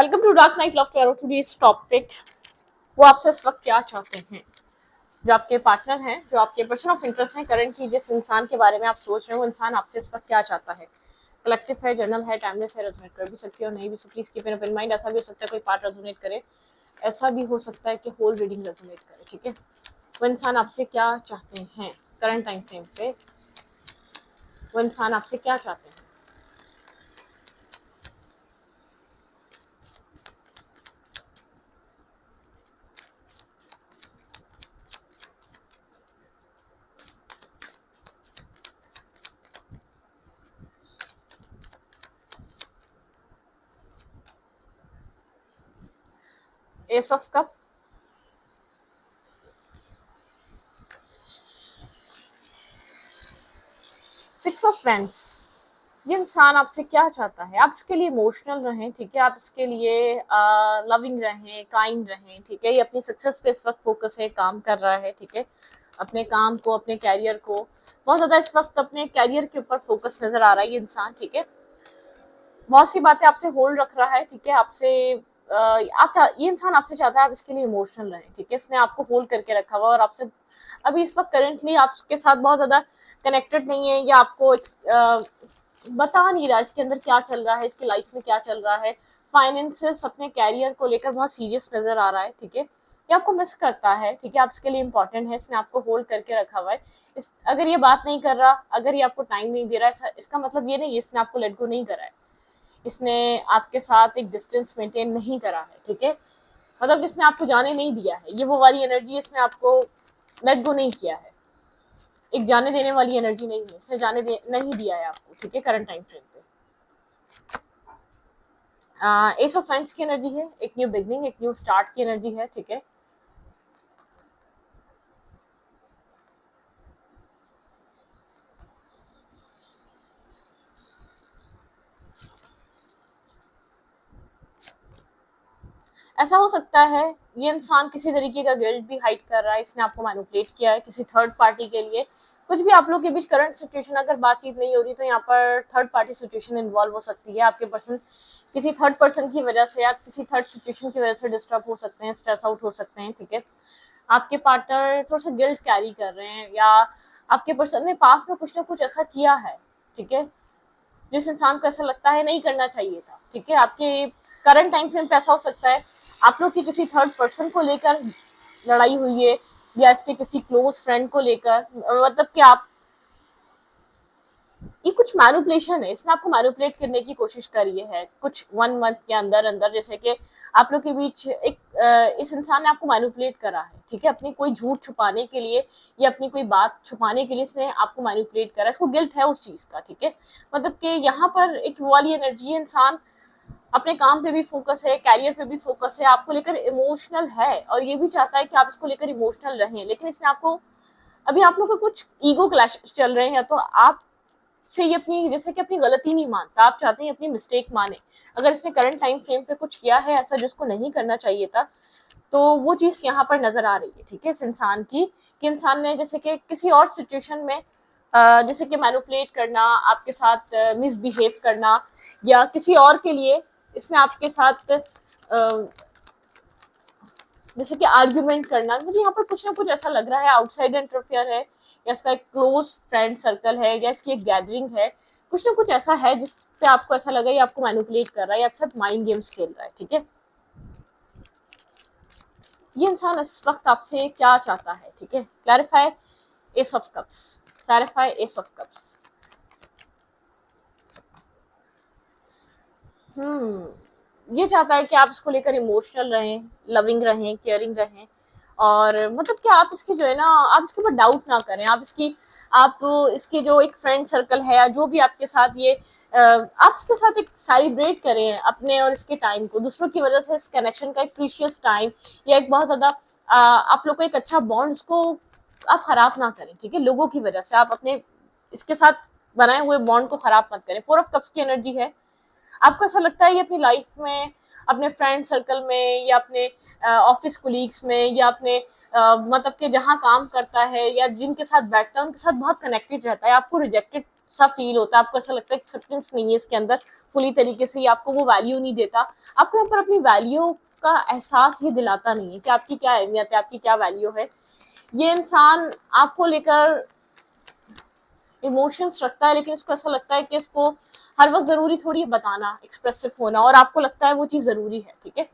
Welcome to dark night love tarot. Today's topic, वो आपसे इस वक्त क्या चाहते हैं। जो आपके पार्टनर हैं, जो आपके पर्सन ऑफ इंटरेस्ट हैं, करंट की जिस इंसान के बारे में आप सोच रहे हो, वो इंसान आपसे इस वक्त क्या चाहता है। कलेक्टिव है, जनरल है, टाइमलेस है, रेजोनेट कर भी सकती है और नहीं भी। So please keep in open mind. ऐसा भी हो सकता है कोई पार्ट रेजोनेट करे, ऐसा भी हो सकता है कि होल रीडिंग रेजोनेट करे। ठीक है, वो इंसान आपसे क्या चाहते हैं करंट टाइम फ्रेम पे, वो इंसान आपसे क्या चाहते हैं। Ace of cup, six of pens. ये इंसान आपसे क्या चाहता है, आप इसके लिए इमोशनल रहें। ठीक है, आप इसके लिए लविंग रहें, काइंड रहें। ठीक है, ये अपनी सक्सेस पे इस वक्त फोकस है, काम कर रहा है। ठीक है, अपने काम को, अपने कैरियर को बहुत ज्यादा इस वक्त अपने कैरियर के ऊपर फोकस नजर आ रहा है ये इंसान। ठीक है, बहुत सी बातें आपसे होल्ड रख रहा है। ठीक है, आपसे ये इंसान आपसे चाहता है आप इसके लिए इमोशनल रहें। ठीक है, इसने आपको होल्ड करके रखा हुआ और आपसे अभी इस वक्त करेंटली आपके साथ बहुत ज्यादा कनेक्टेड नहीं है, या आपको बता नहीं रहा इसके अंदर क्या चल रहा है, इसकी लाइफ में क्या चल रहा है। फाइनेंसेस, अपने कैरियर को लेकर बहुत सीरियस नजर आ रहा है। ठीक है, ये आपको मिस करता है। ठीक है, आप इसके लिए इंपॉर्टेंट है, इसने आपको होल्ड करके रखा हुआ है। अगर ये बात नहीं कर रहा, अगर ये आपको टाइम नहीं दे रहा है, इसका मतलब ये नहीं इसने आपको लेट गो नहीं करा है, इसने आपके साथ एक डिस्टेंस मेंटेन नहीं करा है। ठीक है, मतलब इसने आपको जाने नहीं दिया है, ये वो वाली एनर्जी, इसने आपको लेट गो नहीं किया है, एक जाने देने वाली एनर्जी नहीं है, इसने नहीं दिया है आपको। ठीक है, करंट टाइम फ्रेम पे एस ऑफ फेंस की एनर्जी है, एक न्यू बिगनिंग, एक न्यू स्टार्ट की एनर्जी है। ठीक है, ऐसा हो सकता है ये इंसान किसी तरीके का गिल्ट भी हाइड कर रहा है, इसने आपको मैनिपुलेट किया है किसी थर्ड पार्टी के लिए। कुछ भी आप लोग के बीच करंट सिचुएशन अगर बातचीत नहीं हो रही, तो यहाँ पर थर्ड पार्टी सिचुएशन इन्वॉल्व हो सकती है। आपके पर्सन किसी थर्ड पर्सन की वजह से या किसी थर्ड सिचुएशन की वजह से डिस्टर्ब हो सकते हैं, स्ट्रेस आउट हो सकते हैं। ठीक है, आपके पार्टनर थोड़ा सा गिल्ट कैरी कर रहे हैं, या आपके पर्सन ने पास में कुछ ना कुछ ऐसा किया है। ठीक है, जिस इंसान को ऐसा लगता है नहीं करना चाहिए था। ठीक है, आपके करंट टाइम फ्रेम पे ऐसा हो सकता है आप लोग की किसी थर्ड पर्सन को लेकर लड़ाई हुई है, या इसके किसी क्लोज फ्रेंड को लेकर, मतलब कि आप ये कुछ मैनिपुलेशन है, इसने आपको मैनिपुलेट करने की कोशिश करी है कुछ 1 मंथ के अंदर अंदर। जैसे कि आप लोग के बीच एक इस इंसान ने आपको मैनिपुलेट करा है। ठीक है, अपनी कोई झूठ छुपाने के लिए या अपनी कोई बात छुपाने के लिए इसने आपको मैनिपुलेट करा है, इसको गिल्ट है उस चीज का। ठीक है, मतलब कि यहाँ पर एक वो वाली एनर्जी है, इंसान अपने काम पे भी फोकस है, कैरियर पे भी फोकस है, आपको लेकर इमोशनल है और ये भी चाहता है कि आप इसको लेकर इमोशनल रहें। लेकिन इसने आपको अभी आप लोग के कुछ ईगो क्लैश चल रहे हैं, तो आप से ये अपनी जैसे कि अपनी गलती नहीं मानता, आप चाहते हैं अपनी मिस्टेक माने। अगर इसने करंट टाइम फ्रेम पे कुछ किया है ऐसा जिसको नहीं करना चाहिए था, तो वो चीज यहाँ पर नजर आ रही है। ठीक है, इस इंसान की कि इंसान ने जैसे कि किसी और सिचुएशन में जैसे कि मैनिपुलेट करना, आपके साथ मिसबिहेव करना, या किसी और के लिए इसने आपके साथ जैसे कि आर्ग्यूमेंट करना। मुझे यहाँ पर कुछ ना कुछ ऐसा लग रहा है आउटसाइड इंटरफेयर है, या इसका एक क्लोज फ्रेंड सर्कल है, या इसकी एक गैदरिंग है। कुछ ना कुछ ऐसा है जिस पे आपको ऐसा लगा ये आपको मैनिपुलेट कर रहा है, आपके साथ माइंड गेम्स खेल रहा है। ठीक है, ये इंसान इस वक्त आपसे क्या चाहता है। ठीक है, clarify S of cups, clarify S of cups. ये चाहता है कि आप इसको लेकर इमोशनल रहें, लविंग रहें, केयरिंग रहें, और मतलब कि आप इसकी जो है ना, आप इसके ऊपर डाउट ना करें। आप इसकी जो एक फ्रेंड सर्कल है, या जो भी आपके साथ ये आप इसके साथ एक सेलिब्रेट करें अपने और इसके टाइम को। दूसरों की वजह से इस कनेक्शन का एक प्रीशियस टाइम या एक बहुत ज्यादा आप लोग को एक अच्छा बॉन्ड, उसको आप खराब ना करें। ठीक है, लोगों की वजह से आप अपने इसके साथ बनाए हुए बॉन्ड को खराब मत करें। 4 ऑफ कप्स की एनर्जी है, आपको ऐसा लगता है ये अपनी लाइफ में, अपने फ्रेंड सर्कल में, या अपने ऑफिस कोलीग्स में, या अपने मतलब कि जहाँ काम करता है या जिनके साथ बैठता है उनके साथ बहुत कनेक्टेड रहता है। आपको रिजेक्टेड सा फील होता है, आपको ऐसा लगता है एक्सेप्टेंस नहीं है इसके अंदर पूरी तरीके से, आपको वो वैल्यू नहीं देता, आपको यहाँ पर अपनी वैल्यू का एहसास ये दिलाता नहीं है कि आपकी क्या अहमियत है, आपकी क्या वैल्यू है। ये इंसान आपको लेकर इमोशंस रखता है, लेकिन इसको ऐसा लगता है कि इसको हर वक्त जरूरी थोड़ी है बताना, एक्सप्रेसिव होना, और आपको लगता है वो चीज जरूरी है। ठीक है,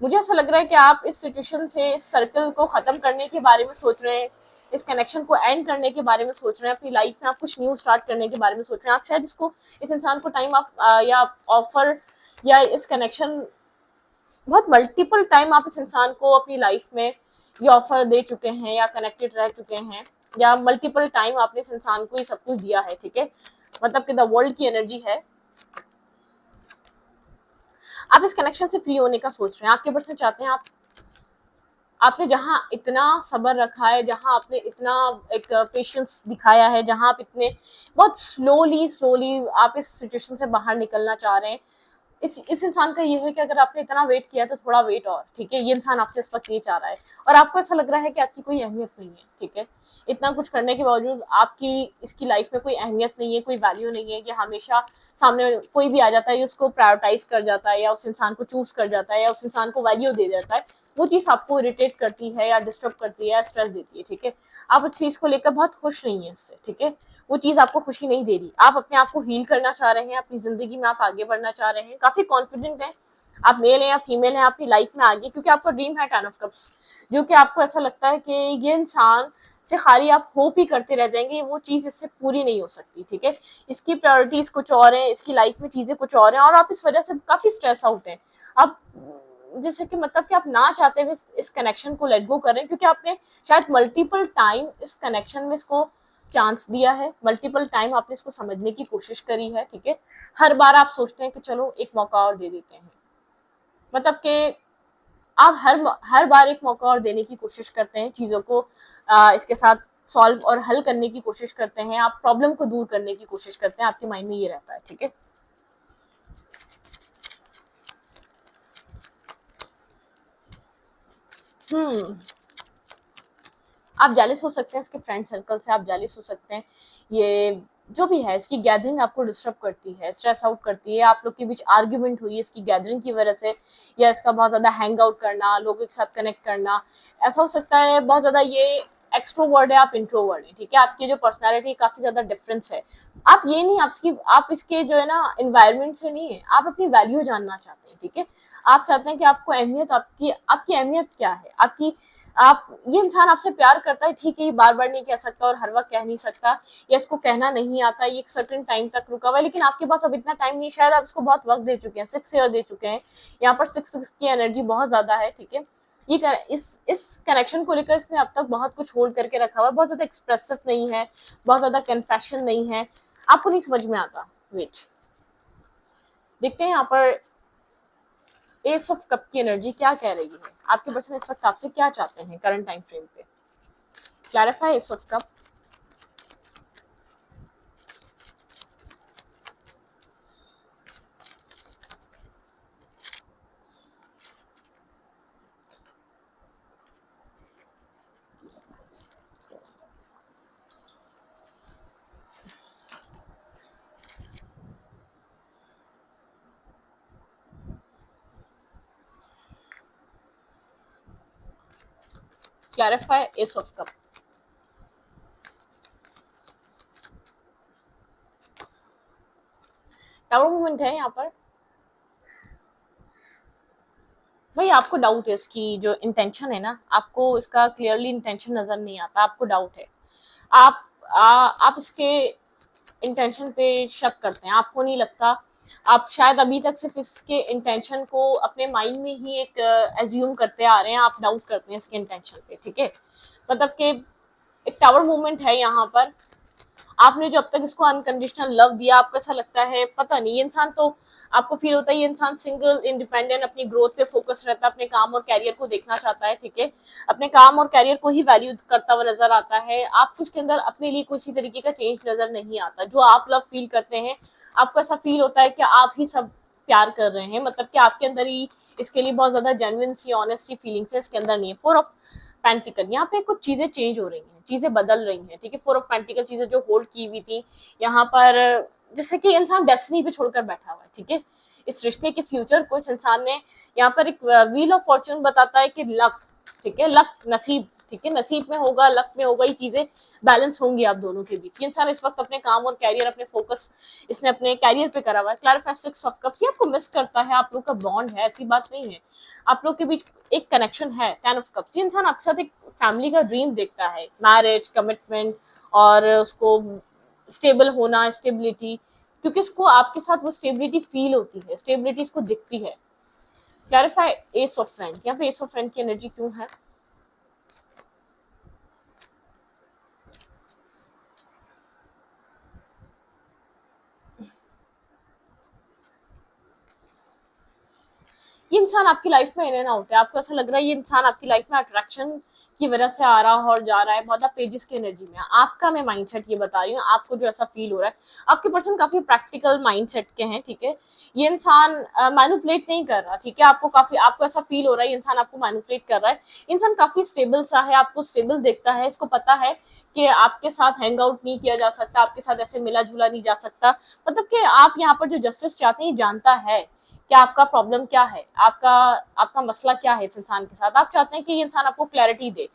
मुझे ऐसा लग रहा है कि आप इस सिचुएशन से, इस सर्कल को खत्म करने के बारे में सोच रहे हैं, इस कनेक्शन को एंड करने के बारे में सोच रहे हैं, अपनी लाइफ में आप कुछ न्यू स्टार्ट करने के बारे में सोच रहे हैं। आप शायद इसको, इस इंसान को टाइम आप या ऑफर या इस कनेक्शन, बहुत मल्टीपल टाइम आप इस इंसान को अपनी लाइफ में ये ऑफर दे चुके हैं या कनेक्टेड रह चुके हैं, या मल्टीपल टाइम आपने इस इंसान को ये सब कुछ दिया है। ठीक है, मतलब कि द वर्ल्ड की एनर्जी है, आप इस कनेक्शन से फ्री होने का सोच रहे हैं। आपके पर्सन चाहते हैं आपने जहां इतना सब्र रखा है, जहां आपने इतना एक पेशेंस दिखाया है, जहां आप इतने बहुत स्लोली आप इस सिचुएशन से बाहर निकलना चाह रहे हैं, इस इंसान का ये है कि अगर आपने इतना वेट किया तो थोड़ा वेट और। ठीक है, ये इंसान आपसे इस वक्त ये चाह रहा है, और आपको ऐसा लग रहा है कि आपकी कोई अहमियत नहीं है। ठीक है, इतना कुछ करने के बावजूद आपकी इसकी लाइफ में कोई अहमियत नहीं है, कोई वैल्यू नहीं है, कि हमेशा सामने कोई भी आ जाता है, उसको प्रायोरिटाइज कर जाता है, या उस इंसान को चूज कर जाता है, या उस इंसान को वैल्यू दे जाता है। वो चीज आपको इरिटेट करती है या डिस्टर्ब करती है या स्ट्रेस देती है। ठीक है, आप उस चीज को लेकर बहुत खुश नहीं है इससे। ठीक है, वो चीज आपको खुशी नहीं दे रही, आप अपने आप को हील करना चाह रहे हैं, अपनी जिंदगी में आप आगे बढ़ना चाह रहे हैं, काफी कॉन्फिडेंट हैं, आप मेल हैं या फीमेल हैं, अपनी लाइफ में आगे, क्योंकि आपका ड्रीम है 10 ऑफ कप्स, जो कि आपको ऐसा लगता है कि ये इंसान से खाली आप होप ही करते रह जाएंगे, वो चीज इससे पूरी नहीं हो सकती। ठीक है, इसकी प्रायोरिटीज कुछ और हैं, इसकी लाइफ में चीजें कुछ और हैं, और आप इस वजह से काफी स्ट्रेस आउट हैं। आप जैसे कि मतलब कि आप ना चाहते हुए इस कनेक्शन को लेट गो कर रहे हैं, क्योंकि आपने शायद मल्टीपल टाइम इस कनेक्शन में इसको चांस दिया है, मल्टीपल टाइम आपने इसको समझने की कोशिश करी है। ठीक है, हर बार आप सोचते हैं कि चलो एक मौका और दे देते हैं, मतलब कि आप हर बार एक मौका और देने की कोशिश करते हैं, चीजों को इसके साथ सॉल्व और हल करने की कोशिश करते हैं, आप प्रॉब्लम को दूर करने की कोशिश करते हैं, आपके माइंड में ये रहता है। ठीक है, आप जेलिस हो सकते हैं इसके फ्रेंड सर्कल से, आप जेलिस हो सकते हैं, ये जो भी है इसकी गैदरिंग आपको डिस्टर्ब करती है, स्ट्रेस आउट करती है, आप लोग के बीच आर्ग्यूमेंट हुई है इसकी गैदरिंग की वजह से, या इसका बहुत ज्यादा हैंग आउट करना, लोगों के साथ कनेक्ट करना, ऐसा हो सकता है। बहुत ज्यादा ये एक्सट्रोवर्ड है, आप इंट्रोवर्ड है। ठीक है, आपकी जो पर्सनैलिटी काफी ज्यादा डिफरेंस है, आप ये नहीं, आप इसके जो है ना एनवायरमेंट से नहीं है, आप अपनी वैल्यू जानना चाहते हैं। ठीक है, आप चाहते हैं कि आपको अहमियत, आपकी अहमियत क्या है, आप ये इंसान आपसे प्यार करता है। ठीक है, ये बार बार नहीं कह सकता और हर वक्त कह नहीं सकता, या इसको कहना नहीं आता, ये एक सर्टेन टाइम तक रुका हुआ है, लेकिन आपके पास अब इतना टाइम नहीं, शायद आप इसको बहुत वक्त दे चुके हैं, 6 ईयर दे चुके हैं, यहाँ पर 6 की एनर्जी बहुत ज्यादा है। ठीक है, ये इस कनेक्शन को लेकर इसने अब तक बहुत कुछ होल्ड करके रखा हुआ है, बहुत ज्यादा एक्सप्रेसिव नहीं है, बहुत ज्यादा कन्फेशन नहीं है, आपको नहीं समझ में आता। वेट, देखते हैं यहाँ पर एस ऑफ कप की एनर्जी क्या कह रही है, आपके पर्सन इस वक्त आपसे क्या चाहते हैं करंट टाइम फ्रेम पे। Clarify S of cup. Clarify S of cup. Tower movement है यहाँ पर, भाई आपको डाउट है इसकी जो इंटेंशन है ना, आपको इसका क्लियरली इंटेंशन नजर नहीं आता, आपको डाउट है, आप इसके इंटेंशन पे शक करते हैं, आपको नहीं लगता, आप शायद अभी तक सिर्फ इसके इंटेंशन को अपने माइंड में ही एक एज्यूम करते आ रहे हैं, आप डाउट करते हैं इसके इंटेंशन पे। ठीक है, मतलब कि एक टावर मूवमेंट है यहाँ पर, आपने जो अब तक इसको अनकंडीशनल लव दिया, आपको ऐसा लगता है पता नहीं, ये इंसान तो आपको फील होता है ये इंसान सिंगल, इंडिपेंडेंट, अपनी ग्रोथ पे फोकस रहता है, अपने काम और कैरियर को देखना चाहता है। ठीक है, अपने काम और कैरियर को ही वैल्यू करता हुआ नजर आता है, आपको उसके अंदर अपने लिए किसी तरीके का चेंज नजर नहीं आता। जो आप लव फील करते हैं, आपको ऐसा फील होता है कि आप ही सब प्यार कर रहे हैं, मतलब कि आपके अंदर ही इसके लिए बहुत ज्यादा जेन्युइन सी, ऑनेस्ट सी फीलिंग्स है, इसके अंदर नहीं है। 4 ऑफ पेंटिकल, यहाँ पे कुछ चीजें चेंज हो रही हैं, चीजें बदल रही हैं, ठीक है। फोर ऑफ पेंटिकल, चीजें जो होल्ड की हुई थी यहाँ पर, जैसे कि इंसान डेस्टिनी पे छोड़कर बैठा हुआ है, ठीक है। इस रिश्ते के फ्यूचर को इस इंसान ने, यहाँ पर एक व्हील ऑफ फॉर्च्यून बताता है कि लक, ठीक है, लक, नसीब, ठीक है, नसीब में होगा, लक में होगा, ये चीजें बैलेंस होंगी आप दोनों के बीच। ये इंसान इस वक्त अपने काम और कैरियर, अपने फोकस इसने अपने कैरियर पे करा हुआ है। क्लैरिफाई 6 ऑफ कप्स, ये आपको मिस करता है, आप लोग का बॉन्ड है, ऐसी बात नहीं है, आप लोग के बीच एक कनेक्शन है। 10 ऑफ कप्स, ये इंसान आपके साथ एक फैमिली का ड्रीम देखता है, मैरिज, कमिटमेंट और उसको स्टेबल होना, स्टेबिलिटी, क्योंकि उसको आपके साथ वो स्टेबिलिटी फील होती है, स्टेबिलिटी इसको दिखती है। क्लैरिफाई एस ऑफ फ्रेंड, यहाँ पे एस ऑफ फ्रेंड की एनर्जी क्यों है? ये इंसान आपकी लाइफ में इन एंड आउट है, आपको ऐसा लग रहा है ये इंसान आपकी लाइफ में अट्रैक्शन की वजह से आ रहा है और जा रहा है, बहुत पेजेस की एनर्जी में। आपका मैं माइंडसेट ये बता रही हूँ, आपको जो ऐसा फील हो रहा है, आपके पर्सन काफी प्रैक्टिकल माइंडसेट के हैं, ठीक है। ये इंसान मैनिपुलेट नहीं कर रहा, ठीक है, आपको काफी, आपको ऐसा फील हो रहा है ये इंसान आपको मैनिपुलेट कर रहा है। इंसान काफी स्टेबल सा है, आपको स्टेबल देखता है, इसको पता है कि आपके साथ हैंग आउट नहीं किया जा सकता, आपके साथ ऐसे मिला जुला नहीं जा सकता, मतलब कि आप यहाँ पर जो जस्टिस चाहते हैं जानता है कि आपका प्रॉब्लम क्या है, आपका आपका मसला क्या है इस इंसान के साथ। आप चाहते हैं कि ये इंसान आपको क्लैरिटी दे,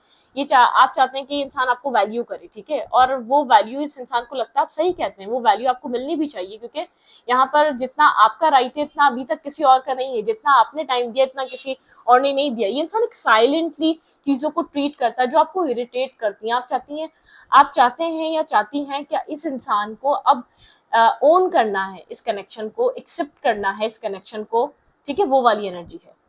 आप चाहते हैं कि ये इंसान आपको वैल्यू करे, ठीक है, और वो वैल्यू इस इंसान को लगता है, आप सही कहते हैं, वो वैल्यू आपको मिलनी भी चाहिए, क्योंकि यहाँ पर जितना आपका राइट है इतना अभी तक किसी और का नहीं है, जितना आपने टाइम दिया इतना किसी और ने नहीं दिया। ये इंसान एक साइलेंटली चीजों को ट्रीट करता है जो आपको इरिटेट करती है। आप चाहते हैं या चाहती हैं क्या इस इंसान को अब ओन करना है, इस कनेक्शन को एक्सेप्ट करना है, इस कनेक्शन को, ठीक है, वो वाली एनर्जी है।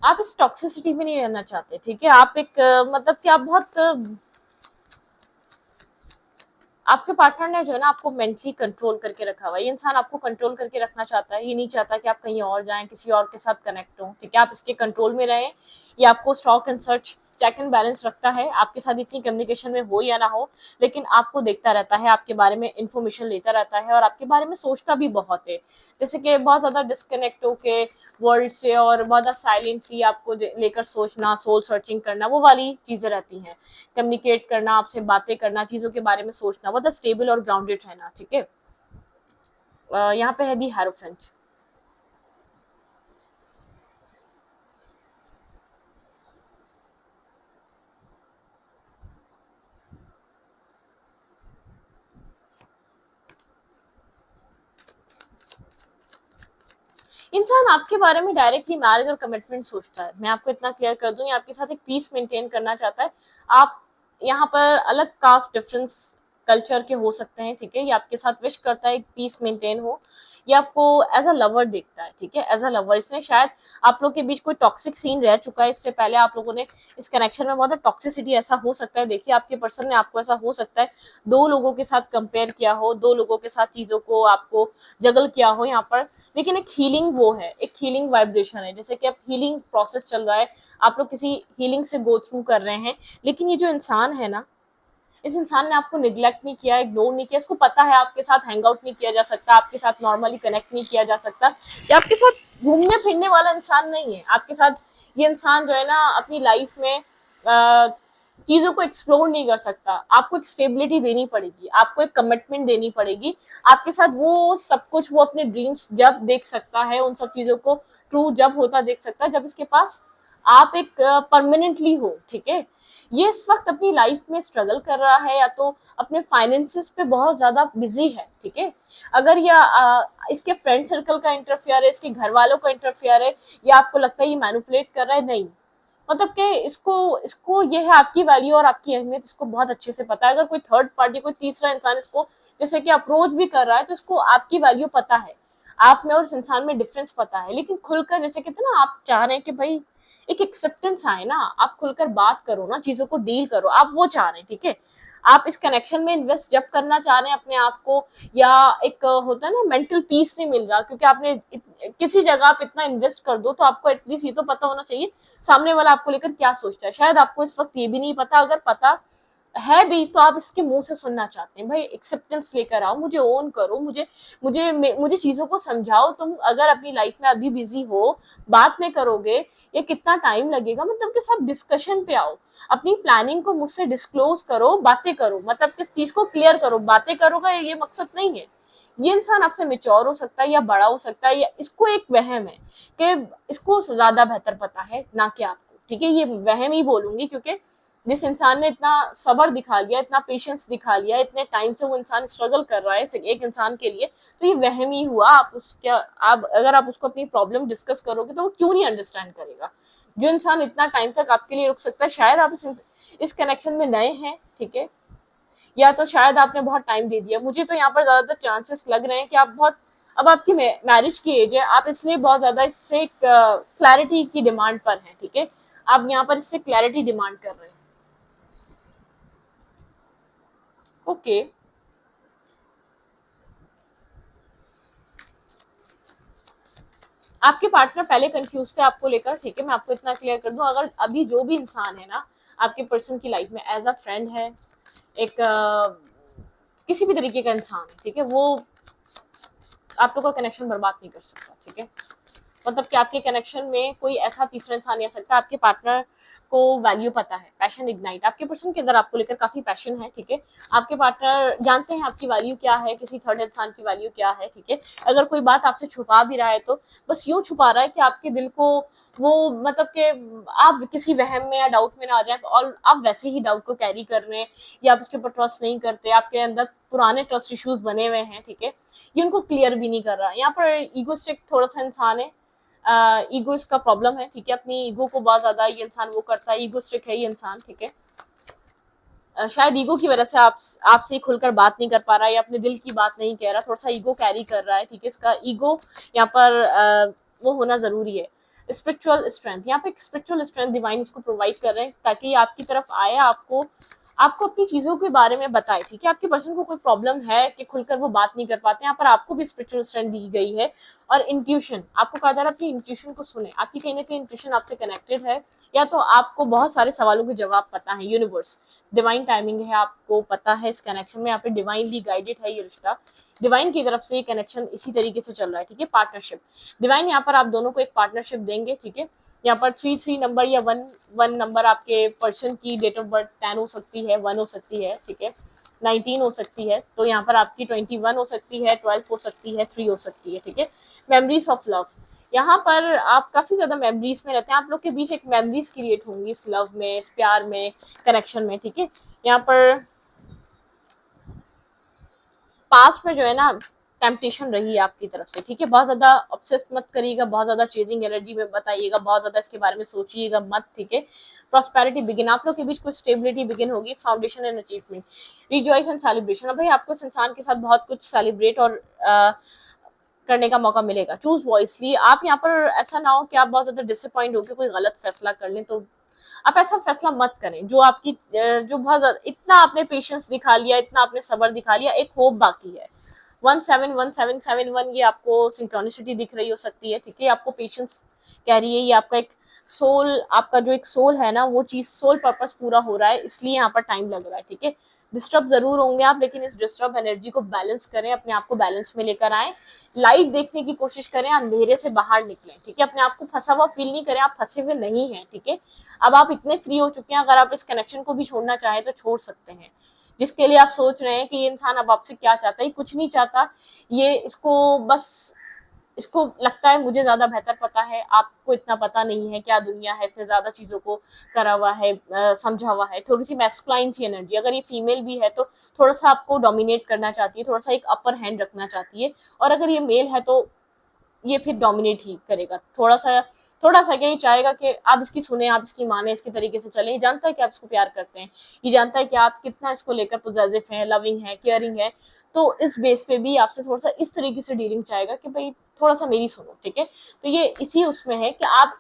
आप इस टॉक्सिसिटी में नहीं रहना चाहते, ठीक है, आप एक मतलब कि आप बहुत आपके पार्टनर ने जो है ना आपको मेंटली कंट्रोल करके रखा हुआ है। ये इंसान आपको कंट्रोल करके रखना चाहता है, ये नहीं चाहता कि आप कहीं और जाएं, किसी और के साथ कनेक्ट हो, ठीक है, आप इसके कंट्रोल में रहें। ये आपको stock and search, check and balance रखता है, आपके साथ इतनी कम्युनिकेशन में हो या ना हो, लेकिन आपको देखता रहता है, आपके बारे में इंफॉर्मेशन लेता रहता है और आपके बारे में सोचता भी बहुत है। जैसे कि बहुत ज्यादा डिस्कनेक्ट होके वर्ल्ड से और बहुत ज्यादा साइलेंटली आपको लेकर सोचना, सोल सर्चिंग करना, वो वाली चीजें रहती हैं। कम्युनिकेट करना, आपसे बातें करना, चीजों के बारे में सोचना, बहुत स्टेबल और ग्राउंडेड रहना, ठीक है। यहाँ पे है दी हेरोफेंट। इंसान आपके बारे में डायरेक्टली मैरिज और कमिटमेंट सोचता है। मैं आपको इतना क्लियर कर दूं, ये आपके साथ एक पीस मेंटेन करना चाहता है। आप यहाँ पर अलग कास्ट डिफरेंस कल्चर के हो सकते हैं, ठीक है, ये आपके साथ विश करता है एक पीस मेंटेन हो। ये आपको एज अ लवर देखता है, ठीक है, एज अ लवर। इसने शायद आप लोग के बीच कोई टॉक्सिक सीन रह चुका है इससे पहले, आप लोगों ने इस कनेक्शन में बहुत टॉक्सिसिटी, ऐसा हो सकता है, देखिए आपके पर्सन ने आपको, ऐसा हो सकता है दो लोगों के साथ कंपेयर किया हो, दो लोगों के साथ चीजों को आपको जगल किया हो यहाँ पर, लेकिन एक हीलिंग वो है, एक हीलिंग वाइब्रेशन है, जैसे कि अब हीलिंग प्रोसेस चल रहा है, आप लोग किसी हीलिंग से गो थ्रू कर रहे हैं। लेकिन ये जो इंसान है ना, इस इंसान ने आपको निग्लेक्ट नहीं किया, इग्नोर नहीं किया, इसको पता है आपके साथ हैंग आउट नहीं किया जा सकता, आपके साथ नॉर्मली कनेक्ट नहीं किया जा सकता, ये आपके साथ घूमने फिरने वाला इंसान नहीं है। आपके साथ ये इंसान जो है ना अपनी लाइफ में चीजों को एक्सप्लोर नहीं कर सकता। आपको एक स्टेबिलिटी देनी पड़ेगी, आपको एक कमिटमेंट देनी पड़ेगी, आपके साथ वो सब कुछ, वो अपने ड्रीम्स जब देख सकता है, उन सब चीजों को ट्रू जब होता देख सकता है, जब इसके पास आप एक परमानेंटली हो, ठीक है। ये इस वक्त अपनी लाइफ में स्ट्रगल कर रहा है या तो अपने फाइनेंसेस पे बहुत ज्यादा बिजी है, ठीक है। अगर इसके फ्रेंड सर्कल का इंटरफेयर है, इसके घर वालों का इंटरफेयर है, या आपको लगता है ये मैनिपुलेट कर रहा है, नहीं, मतलब कि इसको इसको ये है आपकी वैल्यू और आपकी अहमियत इसको बहुत अच्छे से पता है। अगर कोई थर्ड पार्टी, कोई तीसरा इंसान इसको जैसे कि अप्रोच भी कर रहा है, तो इसको आपकी वैल्यू पता है, आप में और इस इंसान में डिफरेंस पता है। लेकिन खुलकर, जैसे कहते हैं ना, आप चाह रहे हैं कि भाई एक एक्सेप्टेंस आए ना, आप खुलकर बात करो ना, चीजों को डील करो, आप वो चाह रहे हैं, ठीक है। आप इस कनेक्शन में इन्वेस्ट जब करना चाह रहे हैं अपने आप को, या एक होता है ना मेंटल पीस नहीं मिल रहा, क्योंकि आपने किसी जगह आप इतना इन्वेस्ट कर दो तो आपको एटलीस्ट ये तो पता होना चाहिए सामने वाला आपको लेकर क्या सोचता है। शायद आपको इस वक्त ये भी नहीं पता, अगर पता है भी तो आप इसके मुंह से सुनना चाहते हैं, भाई एक्सेप्टेंस लेकर आओ, मुझे ओन करो, मुझे चीजों को समझाओ। तुम अगर अपनी लाइफ में अभी बिजी हो, बात में करोगे, ये कितना टाइम लगेगा, मतलब कि सब डिस्कशन पे आओ, अपनी प्लानिंग को मुझसे डिस्क्लोज करो, बातें करो, मतलब किस चीज को क्लियर करो। बातें करोगे ये मकसद नहीं है। ये इंसान आपसे मेच्योर हो सकता है या बड़ा हो सकता है, या इसको एक वहम है कि इसको ज्यादा बेहतर पता है ना कि आपको, ठीक है। ये वहम ही बोलूंगी, क्योंकि जिस इंसान ने इतना सब्र दिखा लिया, इतना पेशेंस दिखा लिया, इतने टाइम से वो इंसान स्ट्रगल कर रहा है एक इंसान के लिए, तो ये वहम ही हुआ। आप अगर आप उसको अपनी प्रॉब्लम डिस्कस करोगे तो वो क्यों नहीं अंडरस्टैंड करेगा। जो इंसान इतना टाइम तक आपके लिए रुक सकता है, शायद आप इस कनेक्शन में नए हैं, ठीक है, या तो शायद आपने बहुत टाइम दे दिया। मुझे तो यहाँ पर ज्यादातर चांसेस लग रहे हैं कि आप बहुत, अब आपकी मैरिज की एज है, आप इसलिए बहुत ज्यादा इससे क्लैरिटी की डिमांड पर हैं, ठीक है। आप यहाँ पर इससे क्लैरिटी डिमांड कर रहे हैं, ओके। आपके पार्टनर पहले कंफ्यूज थे आपको लेकर, ठीक है। मैं आपको इतना क्लियर कर दूं, अगर अभी जो भी इंसान है ना आपके पर्सन की लाइफ में एज अ फ्रेंड है, एक किसी भी तरीके का इंसान है, ठीक है, वो आप लोग का कनेक्शन बर्बाद नहीं कर सकता, ठीक है। मतलब कि आपके कनेक्शन में कोई ऐसा तीसरा इंसान नहीं आ सकता। आपके पार्टनर को वैल्यू पता है, पैशन इग्नाइट, आपके पर्सन के अंदर आपको लेकर काफी पैशन है, ठीक है। आपके पार्टनर जानते हैं आपकी वैल्यू क्या है, किसी थर्ड इंसान की वैल्यू क्या है, ठीक है। अगर कोई बात आपसे छुपा भी रहा है तो बस यूं छुपा रहा है कि आपके दिल को वो, मतलब कि आप किसी वहम में या डाउट में ना आ जाए, और आप वैसे ही डाउट को कैरी कर रहे हैं, या आप उसके ऊपर ट्रस्ट नहीं करते, आपके अंदर पुराने ट्रस्ट इश्यूज बने हुए हैं, ठीक है। ये उनको क्लियर भी नहीं कर रहा। यहाँ पर ईगोस्टिक थोड़ा सा इंसान है, ईगो इसका प्रॉब्लम है, ठीक है। अपनी ईगो को बहुत ज्यादा ये इंसान वो करता है, ईगो स्ट्रिक है ये इंसान, ठीक है। शायद ईगो की वजह से आपसे खुलकर बात नहीं कर पा रहा है, या अपने दिल की बात नहीं कह रहा, थोड़ा सा ईगो कैरी कर रहा है, ठीक है। इसका ईगो यहाँ पर वो होना जरूरी है। स्पिरिचुअल स्ट्रेंथ, यहाँ पे स्पिरिचुअल स्ट्रेंथ डिवाइन इसको प्रोवाइड कर रहे हैं, ताकि आपकी तरफ आए, आपको अपनी चीजों के बारे में बताए, ठीक है। आपके पर्सन को कोई प्रॉब्लम है कि खुलकर वो बात नहीं कर पाते, यहाँ पर आपको भी स्पिरिचुअल स्ट्रेंथ दी गई है। और इंट्यूशन, आपको कहा जा रहा है अपनी इंट्यूशन को सुने, आपकी कहीं ना कहीं इंट्यूशन आपसे कनेक्टेड है, या तो आपको बहुत सारे सवालों के जवाब पता है। यूनिवर्स, डिवाइन टाइमिंग है, आपको पता है इस कनेक्शन में, यहाँ पे डिवाइनली गाइडेड है ये रिश्ता, डिवाइन की तरफ से ये कनेक्शन इसी तरीके से चल रहा है, ठीक है। पार्टनरशिप, डिवाइन यहाँ पर आप दोनों को एक पार्टनरशिप देंगे, ठीक है। यहाँ पर 3 नंबर या 1 नंबर, आपके पर्सन की डेट ऑफ बर्थ 10 हो सकती है, 1 हो सकती है, ठीक है, 19 हो सकती है, तो यहाँ पर आपकी 21 हो सकती है, 12 हो सकती है, 3 हो सकती है, ठीक है। मेमोरीज ऑफ लव, यहाँ पर आप काफी ज्यादा मेमोरीज में रहते हैं, आप लोग के बीच एक मेमोरीज क्रिएट होंगी इस लव में, इस प्यार में, कनेक्शन में, ठीक है। यहाँ पर पास्ट में जो है ना टेम्पटेशन रही है आपकी तरफ से, ठीक है। बहुत ज्यादा ऑब्सेस मत करिएगा, बहुत ज्यादा चेजिंग एनर्जी में बताइएगा, बहुत ज्यादा इसके बारे में सोचिएगा मत, ठीक है। प्रॉस्पेरिटी बिगिन, आप लोग के बीच कुछ स्टेबिलिटी बिगिन होगी, foundation and achievement, rejoice and celebration. अब भाई आपको इस इंसान के साथ बहुत कुछ सेलिब्रेट और करने का मौका मिलेगा। चूज वॉइसली, आप यहाँ पर ऐसा ना हो कि आप बहुत ज्यादा डिसअपॉइंट होकर कोई गलत फैसला कर लें, तो आप ऐसा फैसला मत करें। जो बहुत ज्यादा, इतना आपने पेशेंस दिखा लिया, इतना आपने सब्र दिखा लिया, एक होप बाकी है। 171771 ये आपको सिंक्रोनिसिटी दिख रही हो सकती है, ठीक है। आपको पेशेंस कह रही है, ये आपका एक सोल, आपका जो एक सोल है ना, वो चीज सोल पर्पस पूरा हो रहा है, इसलिए यहाँ पर टाइम लग रहा है, ठीक है। डिस्टर्ब जरूर होंगे आप, लेकिन इस डिस्टर्ब एनर्जी को बैलेंस करें, अपने आप को बैलेंस में लेकर आए, लाइट देखने की कोशिश करें, अंधेरे से बाहर निकलें, ठीक है। अपने आप को फंसा हुआ फील नहीं करें, आप फंसे हुए नहीं हैं, ठीक है। अब आप इतने फ्री हो चुके हैं, अगर आप इस कनेक्शन को भी छोड़ना चाहें तो छोड़ सकते हैं। जिसके लिए आप सोच रहे हैं कि ये इंसान अब आपसे क्या चाहता है, कुछ नहीं चाहता, ये इसको बस इसको लगता है मुझे ज्यादा बेहतर पता है, आपको इतना पता नहीं है, क्या दुनिया है, इतने ज्यादा चीजों को करा हुआ है, समझा हुआ है। थोड़ी सी मैस्कुलाइन सी एनर्जी, अगर ये फीमेल भी है तो थोड़ा सा आपको डोमिनेट करना चाहती है, थोड़ा सा एक अपर हैंड रखना चाहती है। और अगर ये मेल है तो ये फिर डोमिनेट ही करेगा, थोड़ा सा क्या, ये चाहेगा कि आप इसकी सुने, आप इसकी माने, इसके तरीके से चले। ये जानता है कि आप इसको प्यार करते हैं, ये जानता है कि आप कितना इसको लेकर पॉजिटिव हैं, लविंग है, केयरिंग है। तो इस बेस पे भी आपसे थोड़ा सा इस तरीके से डीलिंग चाहेगा कि भाई थोड़ा सा मेरी सुनो, ठीक है। तो ये इसी उसमें है कि आप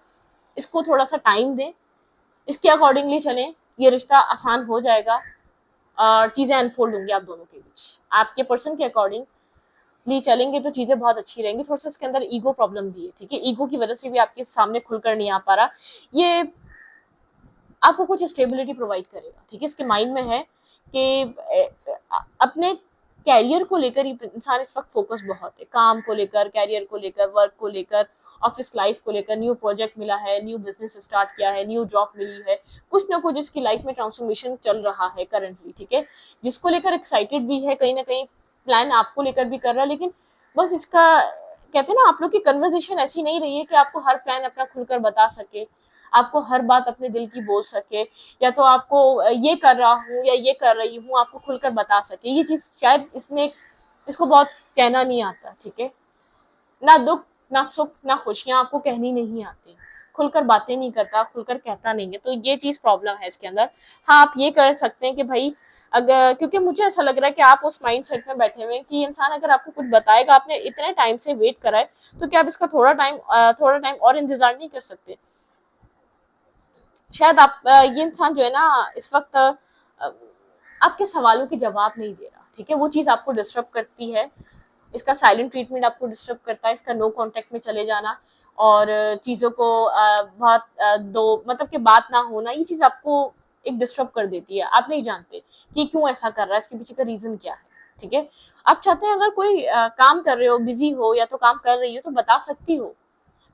इसको थोड़ा सा टाइम दें, इसके अकॉर्डिंगली चलें, ये रिश्ता आसान हो जाएगा और चीजें अनफोल्ड होंगी आप दोनों के बीच। आपके पर्सन के अकॉर्डिंग ली चलेंगे तो चीजें बहुत अच्छी रहेंगी। थोड़ा सा इसके अंदर ईगो प्रॉब्लम भी है, ठीक है, ईगो की वजह से भी आपके सामने खुलकर नहीं आ पा रहा। ये आपको कुछ स्टेबिलिटी प्रोवाइड करेगा, ठीक है। इसके माइंड में है कि अपने कैरियर को लेकर इंसान इस वक्त फोकस बहुत है, काम को लेकर, कैरियर को लेकर, वर्क को लेकर, ऑफिस लाइफ को लेकर। न्यू प्रोजेक्ट मिला है, न्यू बिजनेस स्टार्ट किया है, न्यू जॉब मिली है, कुछ ना कुछ इसकी लाइफ में ट्रांसफॉर्मेशन चल रहा है करंटली, ठीक है, जिसको लेकर एक्साइटेड भी है, कहीं ना कहीं प्लान आपको लेकर भी कर रहा है। लेकिन बस इसका कहते हैं ना, आप लोग की कन्वर्सेशन ऐसी नहीं रही है कि आपको हर प्लान अपना खुलकर बता सके, आपको हर बात अपने दिल की बोल सके, या तो आपको ये कर रहा हूँ या ये कर रही हूँ आपको खुलकर बता सके। ये चीज शायद इसमें इसको बहुत कहना नहीं आता, ठीक है। ना दुख, ना सुख, ना खुशियां आपको कहनी नहीं आती, खुलकर बातें नहीं करता, खुलकर कहता नहीं है। तो ये चीज प्रॉब्लम है इसके अंदर। हाँ, आप ये कर सकते हैं कि भाई अगर, क्योंकि मुझे ऐसा लग रहा है कि आप उस माइंड सेट में बैठे हुए हैं कि इंसान अगर आपको कुछ बताएगा, आपने इतने टाइम से वेट करा है, तो क्या आप इसका थोड़ा टाइम और इंतजार नहीं कर सकते। शायद आप ये इंसान जो है ना इस वक्त आपके सवालों के जवाब नहीं दे रहा, ठीक है, वो चीज आपको डिस्टर्ब करती है। इसका साइलेंट ट्रीटमेंट आपको डिस्टर्ब करता है, इसका नो कांटेक्ट में चले जाना और चीजों को बहुत दो मतलब कि बात ना होना, ये चीज आपको एक डिस्टर्ब कर देती है। आप नहीं जानते कि क्यों ऐसा कर रहा है, इसके पीछे का रीजन क्या है, ठीक है। आप चाहते हैं अगर कोई काम कर रहे हो, बिजी हो या तो काम कर रही हो, तो बता सकती हो,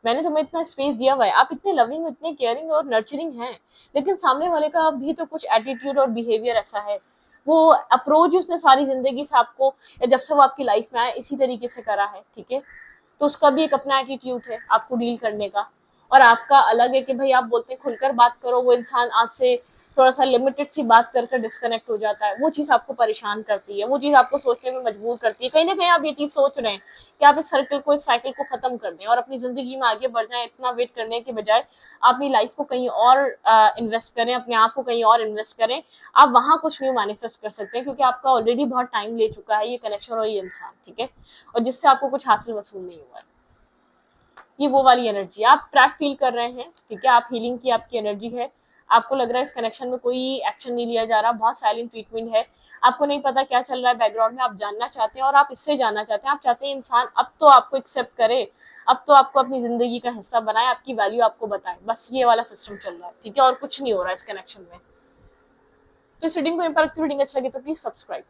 मैंने तुम्हें इतना स्पेस दिया हुआ है, आप इतने लविंग, इतने केयरिंग और नर्चरिंग हैं, लेकिन सामने वाले का भी तो कुछ एटीट्यूड और बिहेवियर ऐसा है, वो अप्रोच उसने सारी जिंदगी से आपको, या जब से वो आपकी लाइफ में आया, इसी तरीके से करा है, ठीक है। तो उसका भी एक अपना एटीट्यूड है आपको डील करने का, और आपका अलग है कि भाई आप बोलते हैं खुलकर बात करो, वो इंसान आपसे थोड़ा सा लिमिटेड सी बात करके डिस्कनेक्ट हो जाता है। वो चीज आपको परेशान करती है, वो चीज आपको सोचने में मजबूर करती है। कहीं ना कहीं आप ये चीज सोच रहे हैं कि आप इस सर्कल को, इस साइकिल को खत्म कर दें और अपनी जिंदगी में आगे बढ़ जाएं। इतना वेट करने के बजाय आप अपनी लाइफ को कहीं और इन्वेस्ट करें, अपने आप को कहीं और इन्वेस्ट करें। आप वहां कुछ न्यू मैनिफेस्ट कर सकते हैं, क्योंकि आपका ऑलरेडी बहुत टाइम ले चुका है ये कनेक्शन और ये इंसान, ठीक है, और जिससे आपको कुछ हासिल वसूल नहीं हुआ है। ये वो वाली एनर्जी आप ट्रैप फील कर रहे हैं, ठीक है, आप हीलिंग की आपकी एनर्जी है। आपको लग रहा है इस कनेक्शन में कोई एक्शन नहीं लिया जा रहा, बहुत साइलेंट ट्रीटमेंट है, आपको नहीं पता क्या चल रहा है बैकग्राउंड में। आप जानना चाहते हैं और आप इससे जानना चाहते हैं, आप चाहते हैं इंसान अब तो आपको एक्सेप्ट करे, अब तो आपको अपनी जिंदगी का हिस्सा बनाए, आपकी वैल्यू आपको बताए। बस ये वाला सिस्टम चल रहा है, ठीक है, और कुछ नहीं हो रहा है इस कनेक्शन में। तो इस रीडिंग को इम्पैक्ट रीडिंग अच्छा लगे तो प्लीज सब्सक्राइब।